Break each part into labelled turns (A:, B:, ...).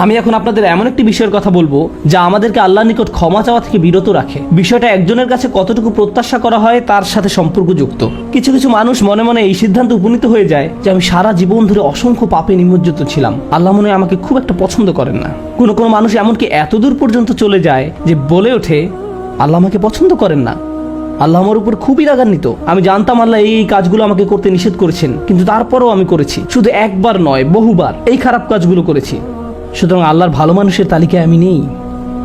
A: আমি এখন আপনাদের এমন একটি বিষয়ের কথা বলবো যা আমাদেরকে আল্লাহর নিকট ক্ষমা চাওয়া থেকে বিরত রাখে। বিষয়টা একজনের কাছে কতটুকু প্রত্যাশা করা হয় তার সাথে সম্পর্কযুক্ত। কিছু কিছু মানুষ মনে মনে এই সিদ্ধান্ত উপনীত হয়ে যায় যে আমি সারা জীবন ধরে অসংখ্য পাপে নিমজ্জিত ছিলাম, আল্লাহ মনে হয় আমাকে খুব একটা পছন্দ করেন না। কোনো কোনো মানুষ এমনকি এতদূর পর্যন্ত চলে যায় যে বলে ওঠে আল্লাহ আমাকে পছন্দ করেন না, আল্লাহ আমার উপর খুবই রাগান্বিত। আমি জানতাম আল্লাহ এই কাজগুলো আমাকে করতে নিষেধ করেছেন, কিন্তু তারপরও আমি করেছি। শুধু একবার নয়, বহুবার এই খারাপ কাজগুলো করেছি। সুতরাং আল্লাহর ভালো মানুষের তালিকায় আমি নেই,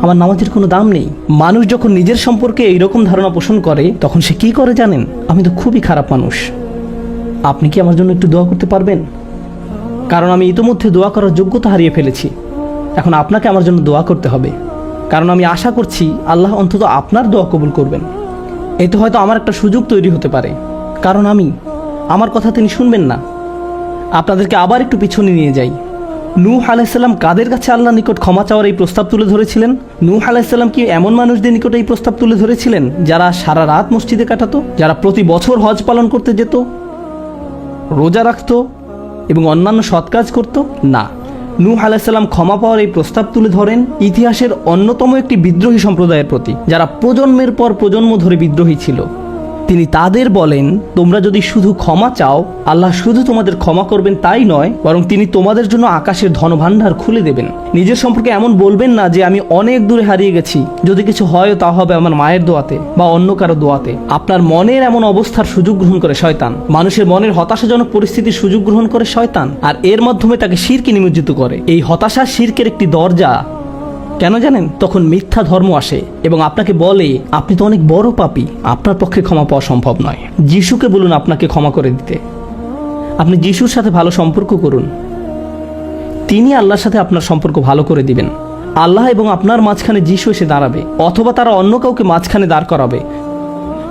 A: আমার নামাজের কোনো দাম নেই। মানুষ যখন নিজের সম্পর্কে এইরকম ধারণা পোষণ করে তখন সে কি করে জানেন? আমি তো খুবই খারাপ মানুষ। আপনি কি আমার জন্য একটু দোয়া করতে পারবেন? কারণ আমি ইতোমধ্যে দোয়া করার যোগ্যতা হারিয়ে ফেলেছি। এখন আপনাকে আমার জন্য দোয়া করতে হবে, কারণ আমি আশা করছি আল্লাহ অন্তত আপনার দোয়া কবুল করবেন। এতে হয়তো আমার একটা সুযোগ তৈরি হতে পারে, কারণ আমার কথা তিনি শুনবেন না। আপনাদেরকে আবার একটু পিছনে নিয়ে যাই। নূহ আলাইহিসসালাম কাদের কাছে আল্লাহর নিকট ক্ষমা চাওয়ার এই প্রস্তাব তুলে ধরেছিলেন? নূহ আলাইহিসসালাম কি এমন মানুষদের নিকট এই প্রস্তাব তুলে ধরেছিলেন যারা সারা রাত মসজিদে কাটাতো, যারা প্রতি বছর হজ পালন করতে যেত, রোজা রাখতো এবং অন্যান্য সৎ কাজ করত? না, নূহ আলাইহিসসালাম ক্ষমা পাওয়ার এই প্রস্তাব তুলে ধরেন ইতিহাসের অন্যতম একটি বিদ্রোহী সম্প্রদায়ের প্রতি, যারা প্রজন্মের পর প্রজন্ম ধরে বিদ্রোহী ছিল। তিনি তাদের বলেন, তোমরা যদি শুধু ক্ষমা চাও, আল্লাহ শুধু তোমাদের ক্ষমা করবেন তাই নয়, বরং তিনি তোমাদের জন্য আকাশের ধনভাণ্ডার খুলে দেবেন। নিজের সম্পর্কে এমন বলবেন না যে আমি অনেক দূরে হারিয়ে গেছি, যদি কিছু হয় তা হবে আমার মায়ের দোয়াতে বা অন্য কারো দোয়াতে। আপনার মনের এমন অবস্থার সুযোগ গ্রহণ করে শয়তান। মানুষের মনের হতাশাজনক পরিস্থিতির সুযোগ গ্রহণ করে শয়তান, আর এর মাধ্যমে তাকে শিরকে নিমজ্জিত করে। এই হতাশা শিরকের একটি দরজা। কেন জানেন? তখন মিথ্যা ধর্ম আসে এবং আপনাকে বলে আপনি তো অনেক বড় পাপী, আপনার পক্ষে ক্ষমা পাওয়া সম্ভব নয়। যিশুকে বলুন আপনাকে ক্ষমা করে দিতে। আপনি যিশুর সাথে ভালো সম্পর্ক করুন, তিনি আল্লাহর সাথে আপনার সম্পর্ক ভালো করে দিবেন। আল্লাহ এবং আপনার মাঝখানে যিশু এসে দাঁড়াবে, অথবা তারা অন্য কাউকে মাঝখানে দাঁড় করাবে,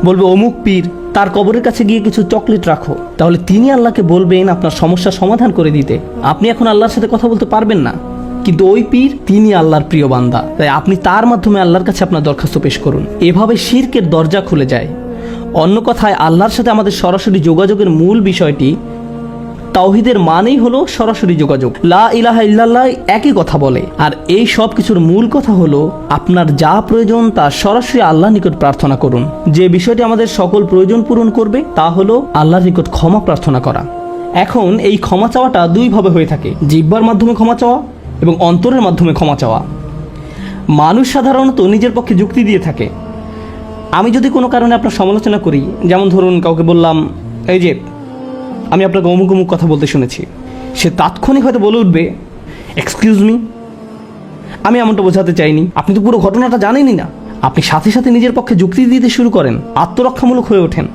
A: বলবে অমুক পীর, তার কবরের কাছে গিয়ে কিছু চকলেট রাখো। তাহলে তিনি আল্লাহকে বলবেন আপনার সমস্যার সমাধান করে দিতে। আপনি এখন আল্লাহর সাথে কথা বলতে পারবেন না, কিন্তু ওই পীর তিনি আল্লাহর প্রিয় বান্দা, তাই আপনি তার মাধ্যমে আল্লাহর কাছে আপনার দরখাস্ত পেশ করুন। এভাবে শিরকের দরজা খুলে যায়। অন্য কথায় আল্লাহর সাথে আমাদের সরাসরি যোগাযোগের মূল বিষয়টি, তাওহীদের মানেই হলো সরাসরি যোগাযোগ। লা ইলাহা ইল্লাল্লাহ একই কথা বলে, আর এই সব কিছুর মূল কথা হলো আপনার যা প্রয়োজন তা সরাসরি আল্লাহর নিকট প্রার্থনা করুন। যে বিষয়টি আমাদের সকল প্রয়োজন পূরণ করবে তা হলো আল্লাহর নিকট ক্ষমা প্রার্থনা করা। এখন এই ক্ষমা চাওয়াটা দুইভাবে হয়ে থাকে, জিহ্বার মাধ্যমে ক্ষমা চাওয়া এবং অন্তরের মাধ্যমে ক্ষমা চাওয়া। মানুষ সাধারণত নিজের পক্ষে যুক্তি দিয়ে থাকে। আমি যদি কোনো কারণে আপনার সমালোচনা করি, যেমন ধরুন কাউকে বললাম এই যে আমি আপনাকে অমুক অমুক কথা বলতে শুনেছি, সে তাৎক্ষণিক হয়তো বলে উঠবে এক্সকিউজ মি, আমি এমনটা বোঝাতে চাইনি, আপনি তো পুরো ঘটনাটা জানেনই না। আপনি সাথে সাথে নিজের পক্ষে যুক্তি দিতে শুরু করেন, আত্মরক্ষামূলক হয়ে ওঠেন।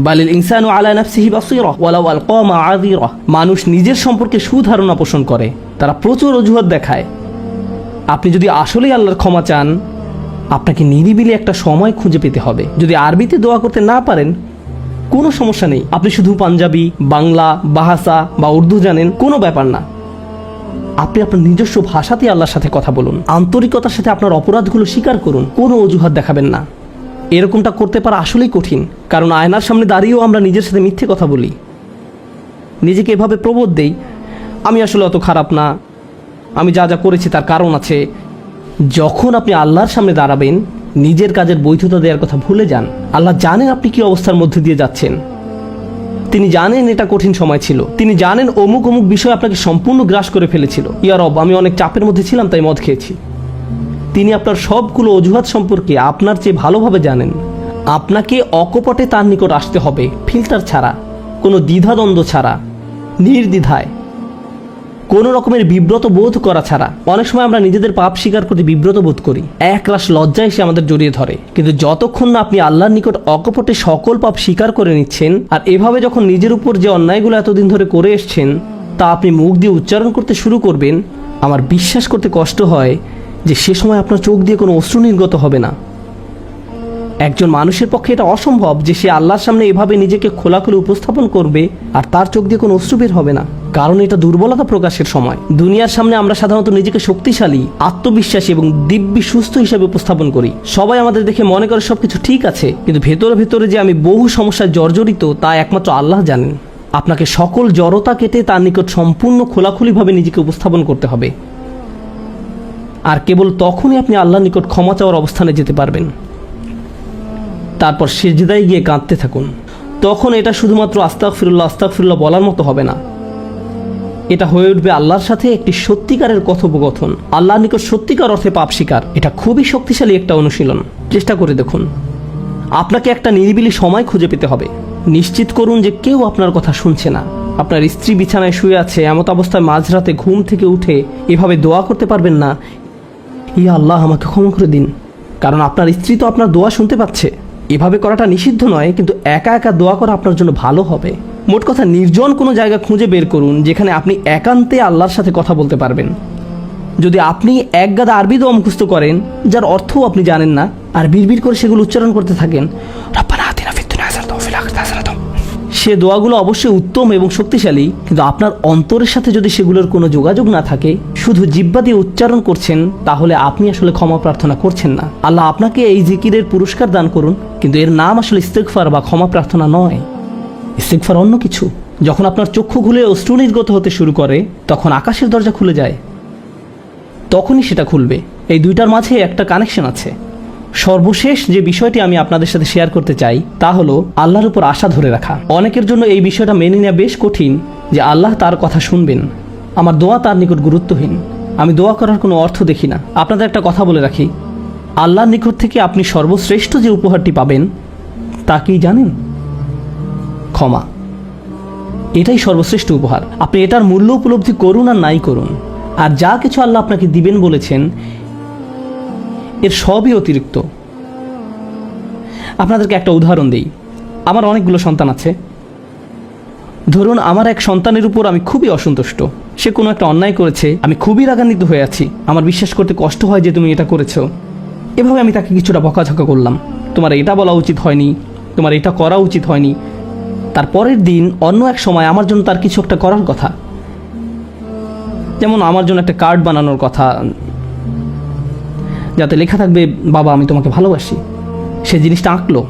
A: বালিল ইনসানু আলা নাফসিহি বাসীরা ওয়ালাউ আলকা মাআযিরা। মানুষ নিজের সম্পর্কে সুধারণা পোষণ করে, তারা প্রচুর অজুহাত দেখায়। আপনি যদি আসলেই আল্লাহর ক্ষমা চান, আপনাকে নিরিবিলি একটা সময় খুঁজে পেতে হবে। যদি আরবিতে দোয়া করতে না পারেন কোনো সমস্যা নেই, আপনি শুধু পাঞ্জাবি, বাংলা, বাহাসা বা উর্দু জানেন, কোনো ব্যাপার না। আপনি আপনার নিজস্ব ভাষাতে আল্লাহর সাথে কথা বলুন, আন্তরিকতার সাথে আপনার অপরাধগুলো স্বীকার করুন, কোনো অজুহাত দেখাবেন না। এরকমটা করতে পারা আসলেই কঠিন, কারণ আয়নার সামনে দাঁড়িয়েও আমরা নিজের সাথে মিথ্যে কথা বলি, নিজেকে এভাবে প্রবোধ দেই আমি আসলে অত খারাপ না, আমি যা যা করেছি তার কারণ আছে। যখন আপনি আল্লাহর সামনে দাঁড়াবেন, নিজের কাজের বৈধতা দেওয়ার কথা ভুলে যান। আল্লাহ জানেন আপনি কি অবস্থার মধ্যে দিয়ে যাচ্ছেন, তিনি জানেন এটা কঠিন সময় ছিল, তিনি জানেন অমুক অমুক বিষয় আপনাকে সম্পূর্ণ গ্রাস করে ফেলেছিল। ইয়া রব, আমি অনেক চাপের মধ্যে ছিলাম তাই মদ খেয়েছি। তিনি আপনার সবগুলো অজুহাত সম্পর্কে আপনার চেয়ে ভালোভাবে জানেন। আপনাকে অকপটে তার নিকট আসতে হবে, ফিল্টার ছাড়া, কোনো দ্বিধাদ্বন্দ্ব ছাড়া, নির্দ্বিধায়, কোনো রকমের বিব্রত বোধ করা ছাড়া। অনেক সময় আমরা নিজেদের পাপ স্বীকার করতে বিব্রত বোধ করি, একরাশ লজ্জা এসে আমাদের জড়িয়ে ধরে। কিন্তু যতক্ষণ না আপনি আল্লাহর নিকট অকপটে সকল পাপ স্বীকার করে নিচ্ছেন, আর এভাবে যখন নিজের উপর যে অন্যায়গুলো এতদিন ধরে করে এসছেন তা আপনি মুখ দিয়ে উচ্চারণ করতে শুরু করবেন, আমার বিশ্বাস করতে কষ্ট হয় যে সে সময় আপনার চোখ দিয়ে কোনো অশ্রু নির্গত হবে না। একজন মানুষের পক্ষে এটা অসম্ভব যে সে আল্লাহর সামনে এভাবে নিজেকে খোলাখুলি উপস্থাপন করবে আর তার চোখ দিয়ে কোনো অশ্রু বের হবে না, কারণ এটা দুর্বলতা প্রকাশের সময়। দুনিয়ার সামনে আমরা সাধারণত নিজেকে শক্তিশালী, আত্মবিশ্বাসী এবং দিব্যি সুস্থ হিসেবে উপস্থাপন করি। সবাই আমাদের দেখে মনে করে সবকিছু ঠিক আছে, কিন্তু ভেতরে ভেতরে যে আমি বহু সমস্যায় জর্জরিত তা একমাত্র আল্লাহ জানেন। আপনাকে সকল জড়তা কেটে তার নিকট সম্পূর্ণ খোলাখুলিভাবে নিজেকে উপস্থাপন করতে হবে। আর কেবল তখনই আপনি আল্লাহর নিকট ক্ষমা চাওয়ার অবস্থানে যেতে পারবেন। তারপর সিজদায় গিয়ে কাঁদতে থাকুন। তখন এটা শুধুমাত্র আস্তাগফিরুল্লাহ আস্তাগফিরুল্লাহ বলার মতো হবে না, এটা হয়ে উঠবে আল্লাহর সাথে একটি সত্যিকারের কথোপকথন, আল্লাহর নিকট সত্যিকার অর্থে পাপ স্বীকার। এটা খুবই শক্তিশালী একটা অনুশীলন, চেষ্টা করে দেখুন। আপনাকে একটা নিরিবিলি সময় খুঁজে পেতে হবে। নিশ্চিত করুন যে কেউ আপনার কথা শুনছে না। আপনার স্ত্রী বিছানায় শুয়ে আছে, এমত অবস্থায় মাঝরাতে ঘুম থেকে উঠে এভাবে দোয়া করতে পারবেন না, ইয়া আল্লাহ আমাকে ক্ষমা করে দিন, কারণ আপনার স্ত্রী তো আপনার দোয়া শুনতে পাচ্ছে। এভাবে করাটা নিষিদ্ধ নয়, কিন্তু একা একা দোয়া করা আপনার জন্য ভালো হবে। মোট কথা, নির্জন কোনো জায়গা খুঁজে বের করুন যেখানে আপনি একান্তে আল্লাহর সাথে কথা বলতে পারবেন। যদি আপনি এক গাদা আরবি দোয়া মুখস্থ করেন যার অর্থও আপনি জানেন না, আর বিড়বিড় করে সেগুলো উচ্চারণ করতে থাকেন, সে দোয়াগুলো অবশ্যই উত্তম এবং শক্তিশালী, কিন্তু আপনার অন্তরের সাথে যদি সেগুলোর কোনো যোগাযোগ না থাকে, শুধু জিহ্বা দিয়ে উচ্চারণ করছেন, তাহলে আপনি আসলে ক্ষমা প্রার্থনা করছেন না। আল্লাহ আপনাকে এই জিকিরের পুরস্কার দান করুন, কিন্তু এর নাম আসলে ইস্তেগফার বা ক্ষমা প্রার্থনা নয়। ইস্তেগফার অন্য কিছু। যখন আপনার চক্ষু খুলে অশ্রু নির্গত হতে শুরু করে, তখন আকাশের দরজা খুলে যায়, তখনই সেটা খুলবে। এই দুইটার মাঝে একটা কানেকশন আছে। সর্বশেষ যে বিষয়টি আমি আপনাদের সাথে শেয়ার করতে চাই তা হলো আল্লাহর উপর আশা ধরে রাখা। অনেকের জন্য এই বিষয়টা মেনে নেওয়া বেশ কঠিন যে আল্লাহ তার কথা শুনবেন, আমার দোয়া তার নিকট গুরুত্বহীন, আমি দোয়া করার কোনো অর্থ দেখি না। আপনাদের একটা কথা বলে রাখি, আল্লাহর নিকট থেকে আপনি সর্বশ্রেষ্ঠ যে উপহারটি পাবেন তা কি জানেন? ক্ষমা। এটাই সর্বশ্রেষ্ঠ উপহার। আপনি এটার মূল্য উপলব্ধি করুন আর নাই করুন, আর যা কিছু আল্লাহ আপনাকে দিবেন বলেছেন এর সবই অতিরিক্ত। আপনাদেরকে একটা উদাহরণ দিই। আমার অনেকগুলো সন্তান আছে। ধরুন আমার এক সন্তানের উপর আমি খুবই অসন্তুষ্ট, সে কোনো একটা অন্যায় করেছে, আমি খুবই রাগান্বিত হয়ে আছি, আমার বিশ্বাস করতে কষ্ট হয় যে তুমি এটা করেছো। এভাবে আমি তাকে কিছুটা বকাঝকা করলাম, তোমার এটা বলা উচিত হয়নি, তোমার এটা করা উচিত হয়নি। তার পরের দিন অন্য এক সময় আমার জন্য তার কিছু একটা করার কথা, যেমন আমার জন্য একটা কার্ড বানানোর কথা যাতে লেখা থাকবে বাবা আমি তোমাকে ভালোবাসি। সে জিনিসটা আঁকলো,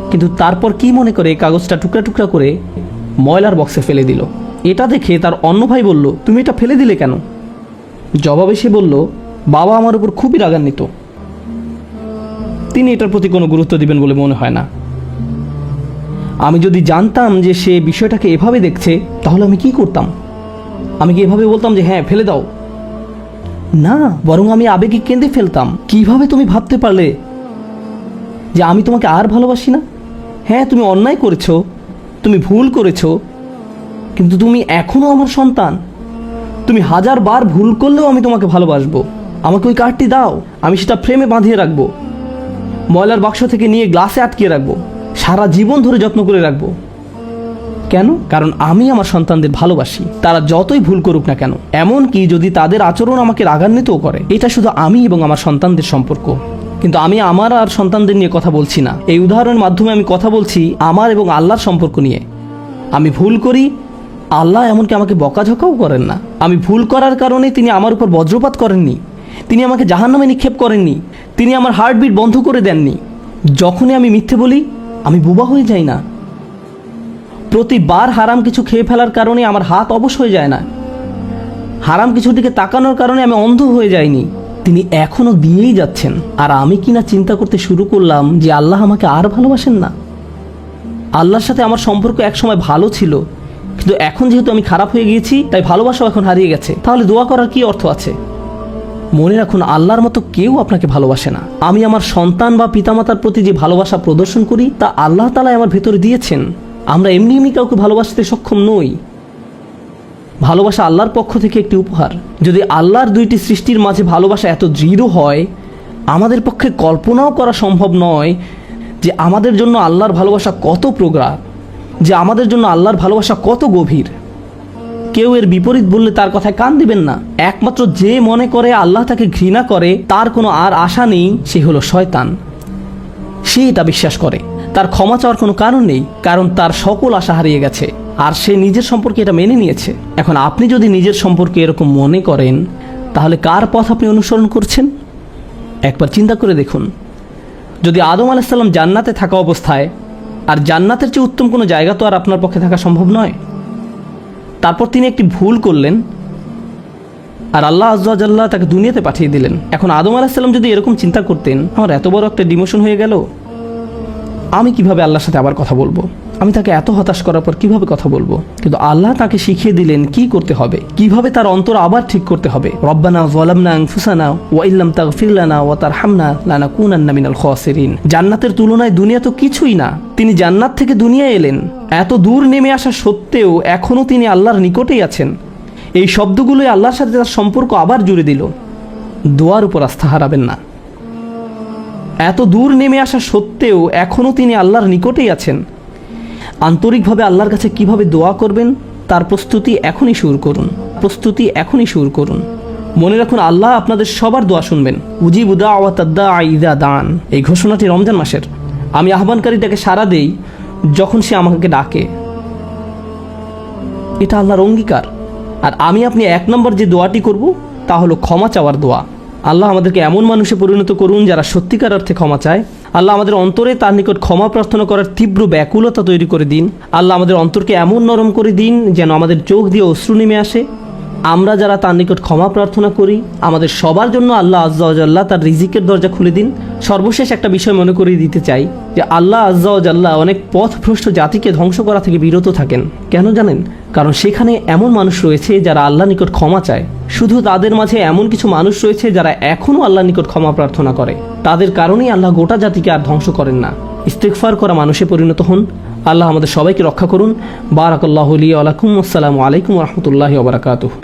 A: কিন্তু তারপর কি মনে করে কাগজটা টুকরা টুকরা করে ময়লার বক্সে ফেলে দিল। এটা দেখে তার অন্য ভাই বলল, তুমি এটা ফেলে দিলে কেন? জবাবে সে বলল, বাবা আমার উপর খুবই রাগান্বিত, তিনি এটার প্রতি কোনো গুরুত্ব দিবেন বলে মনে হয় না। আমি যদি জানতাম যে সে বিষয়টাকে এভাবে দেখছে, তাহলে আমি কি করতাম? আমি কি এভাবে বলতাম যে হ্যাঁ ফেলে দাও? না, বরং আমি আবেগে কেঁদে ফেলতাম, কিভাবে তুমি ভাবতে পারলে যে আমি তোমাকে আর ভালোবাসি না? হ্যাঁ তুমি অন্যায় করেছো, তুমি ভুল করেছো, কিন্তু তুমি এখনও আমার সন্তান। তুমি 1000 বার ভুল করলেও আমি তোমাকে ভালোবাসবো। আমাকে ওই কার্ডটি দাও, আমি সেটা ফ্রেমে বাঁধিয়ে রাখবো, ময়লার বাক্স থেকে নিয়ে গ্লাসে আটকিয়ে রাখবো, সারা জীবন ধরে যত্ন করে রাখবো। কেন? কারণ আমি আমার সন্তানদের ভালোবাসি, তারা যতই ভুল করুক না কেন, এমনকি যদি তাদের আচরণ আমাকে রাগান্বিতও করে। এটা শুধু আমি এবং আমার সন্তানদের সম্পর্ক, কিন্তু আমি আমার আর সন্তানদের নিয়ে কথা বলছি না। এই উদাহরণের মাধ্যমে আমি কথা বলছি আমার এবং আল্লাহর সম্পর্ক নিয়ে। আমি ভুল করি, আল্লাহ এমনকি আমাকে বকাঝকাও করেন না। আমি ভুল করার কারণে তিনি আমার উপর বজ্রপাত করেননি, তিনি আমাকে জাহান্নামে নিক্ষেপ করেননি, তিনি আমার হার্টবিট বন্ধ করে দেননি। যখনই আমি মিথ্যে বলি আমি বোবা হয়ে যাই না, প্রতিবার হারাম কিছু খেয়ে ফেলার কারণে আমার হাত অবশ হয়ে যায় না, হারাম কিছুর দিকে তাকানোর কারণে আমি অন্ধ হয়ে যাইনি। তিনি এখনো দিয়েই যাচ্ছেন। আর আমি কিনা চিন্তা করতে শুরু করলাম যে আল্লাহ আমাকে আর ভালোবাসেন না। আল্লাহর সাথে আমার সম্পর্ক একসময় ভালো ছিল, কিন্তু এখন যেহেতু আমি খারাপ হয়ে গিয়েছি তাই ভালোবাসাও এখন হারিয়ে গেছে। তাহলে দোয়া করার কি অর্থ আছে? মনে রাখুন, আল্লাহর মতো কেউ আপনাকে ভালোবাসে না। আমি আমার সন্তান বা পিতামাতার প্রতি যে ভালোবাসা প্রদর্শন করি তা আল্লাহ তাআলা আমার ভেতরে দিয়েছেন। আমরা এমনি এমনি কাউকে ভালোবাসতে সক্ষম নই। ভালোবাসা আল্লাহর পক্ষ থেকে একটি উপহার। যদি আল্লাহর দুইটি সৃষ্টির মাঝে ভালোবাসা এত দৃঢ় হয়, আমাদের পক্ষে কল্পনাও করা সম্ভব নয় যে আমাদের জন্য আল্লাহর ভালোবাসা কত প্রগাঢ়, যে আমাদের জন্য আল্লাহর ভালোবাসা কত গভীর। কেউ এর বিপরীত বললে তার কথায় কান দিবেন না। একমাত্র যে মনে করে আল্লাহ তাকে ঘৃণা করে, তার কোনো আর আশা নেই, সে হলো শয়তান। সে এটা বিশ্বাস করে তার ক্ষমা চাওয়ার কোনো কারণ নেই, কারণ তার সকল আশা হারিয়ে গেছে আর সে নিজের সম্পর্কে এটা মেনে নিয়েছে। এখন আপনি যদি নিজের সম্পর্কে এরকম মনে করেন, তাহলে কার পথ আপনি অনুসরণ করছেন? একবার চিন্তা করে দেখুন। যদি আদম আলাইহিস সালাম জান্নাতে থাকা অবস্থায়, আর জান্নাতের চেয়ে উত্তম কোনো জায়গা তো আর আপনার পক্ষে থাকা সম্ভব নয়, তারপর তিনি একটি ভুল করলেন আর আল্লাহ আজ্জা ওয়া জাল্লা তাকে দুনিয়াতে পাঠিয়ে দিলেন। এখন আদম আলাইহিস সালাম যদি এরকম চিন্তা করতেন, আমার এত বড় একটা ডিমোশন হয়ে গেল, আমি কিভাবে আল্লাহর সাথে আবার কথা বলবো, আমি তাকে এত হতাশ করার পর কিভাবে কথা বলবো। কিন্তু আল্লাহ তাকে শিখিয়ে দিলেন কি করতে হবে, কিভাবে তার অন্তর আবার ঠিক করতে হবে। রব্বানা যালামনা আনফুসানা ওয়া ইল্লাম তাগফির লানা ওয়া তারহামনা লানাকুনান্না মিনাল খাসিরিন। জান্নাতের তুলনায় দুনিয়া তো কিছুই না। তিনি জান্নাত থেকে দুনিয়ায় এলেন, এত দূর নেমে আসা সত্ত্বেও এখনও তিনি আল্লাহর নিকটেই আছেন। এই শব্দগুলোই আল্লাহর সাথে তার সম্পর্ক আবার জুড়ে দিল। দোয়ার উপর আস্থা হারাবেন না। এত দূর নেমে আসা সত্ত্বেও এখনও তিনি আল্লাহর নিকটেই আছেন। আন্তরিকভাবে আল্লাহর কাছে কিভাবে দোয়া করবেন তার প্রস্তুতি এখনই শুরু করুন। মনে রাখুন, আল্লাহ আপনাদের সবার দোয়া শুনবেন। উজিবু দাওয়াতাদ দাঈ ইযা দান, এই ঘোষণাটি রমজান মাসের। আমি আহ্বানকারীটাকে সাড়া দেই যখন সে আমাকে ডাকে, এটা আল্লাহর অঙ্গীকার। আর আমি আপনি 1 নম্বর যে দোয়াটি করব তা হলো ক্ষমা চাওয়ার দোয়া। আল্লাহ আমাদেরকে এমন মানুষে পরিণত করুন যারা সত্যিকার অর্থে ক্ষমা চায়। আল্লাহ আমাদের অন্তরে তার নিকট ক্ষমা প্রার্থনা করার তীব্র ব্যাকুলতা তৈরি করে দিন। আল্লাহ আমাদের অন্তরকে এমন নরম করে দিন যেন আমাদের চোখ দিয়ে অশ্রু নেমে আসে। আমরা যারা তার নিকট ক্ষমা প্রার্থনা করি, আমাদের সবার জন্য আল্লাহ আজ্জা ওয়া জাল্লা তার রিজিকের দরজা খুলে দিন। সর্বশেষ একটা বিষয় মনে করিয়ে দিতে চাই যে আল্লাহ আজ্জা ওয়া জাল্লা অনেক পথভ্রষ্ট জাতিকে ধ্বংস করা থেকে বিরত থাকেন। কেন জানেন? কারণ সেখানে এমন মানুষ রয়েছে যারা আল্লাহর নিকট ক্ষমা চায়। শুধু তাদের মাঝে এমন কিছু মানুষ রয়েছে যারা এখনও আল্লাহর নিকট ক্ষমা প্রার্থনা করে। তাদের কারণেই আল্লাহ গোটা জাতিকে আর ধ্বংস করেন না। ইস্তিগফার করা মানুষে পরিণত হন। আল্লাহ আমাদের সবাইকে রক্ষা করুন। বারাকাল্লাহু লি ওয়া লাকুম। আসসালামু আলাইকুম ওয়া রাহমাতুল্লাহি ওয়া বারাকাতুহু।